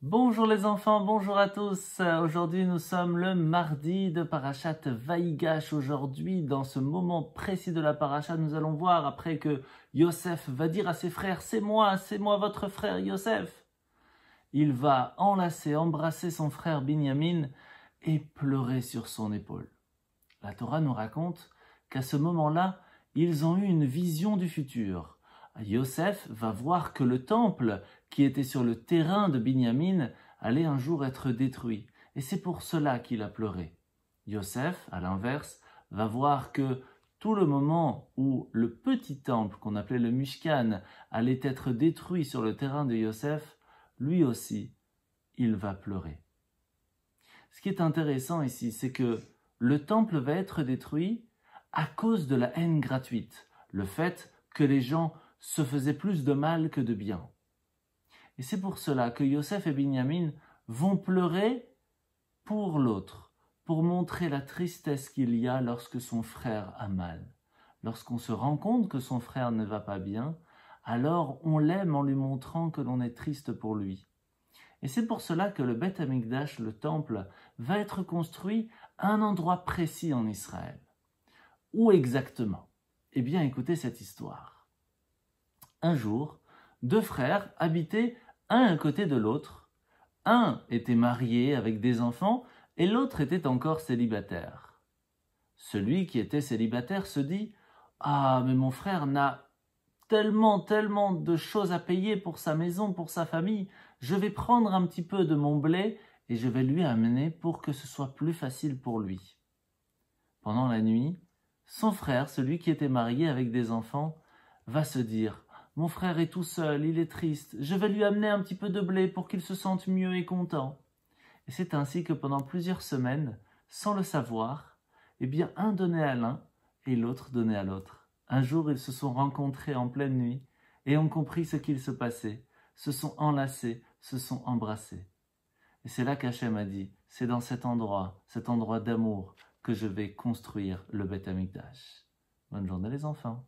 Bonjour les enfants, bonjour à tous. Aujourd'hui nous sommes le mardi de Parashat Vaïgash. Aujourd'hui, dans ce moment précis de la Parashat, nous allons voir après que Yosef va dire à ses frères, c'est moi votre frère Yosef. Il va enlacer, embrasser son frère Binyamin et pleurer sur son épaule. La Torah nous raconte qu'à ce moment-là, ils ont eu une vision du futur. Yosef va voir que le temple qui était sur le terrain de Binyamin allait un jour être détruit. Et c'est pour cela qu'il a pleuré. Yosef, à l'inverse, va voir que tout le moment où le petit temple qu'on appelait le Mishkan allait être détruit sur le terrain de Yosef, lui aussi, il va pleurer. Ce qui est intéressant ici, c'est que le temple va être détruit à cause de la haine gratuite, le fait que les gens se faisaient plus de mal que de bien. Et c'est pour cela que Yosef et Binyamin vont pleurer pour l'autre, pour montrer la tristesse qu'il y a lorsque son frère a mal. Lorsqu'on se rend compte que son frère ne va pas bien, alors on l'aime en lui montrant que l'on est triste pour lui. Et c'est pour cela que le Beth Amikdash, le temple, va être construit à un endroit précis en Israël. Où exactement? Eh bien, écoutez cette histoire. Un jour, deux frères habitaient un à côté de l'autre. Un était marié avec des enfants et l'autre était encore célibataire. Celui qui était célibataire se dit « Ah, mais mon frère n'a tellement de choses à payer pour sa maison, pour sa famille. Je vais prendre un petit peu de mon blé et je vais lui amener pour que ce soit plus facile pour lui. » Pendant la nuit, son frère, celui qui était marié avec des enfants, va se dire « Mon frère est tout seul, il est triste, je vais lui amener un petit peu de blé pour qu'il se sente mieux et content. » Et c'est ainsi que pendant plusieurs semaines, sans le savoir, eh bien un donnait à l'un et l'autre donnait à l'autre. Un jour, ils se sont rencontrés en pleine nuit et ont compris ce qu'il se passait, se sont enlacés, se sont embrassés. Et c'est là qu'Hachem a dit, c'est dans cet endroit d'amour, que je vais construire le Beth Amikdash. Bonne journée les enfants.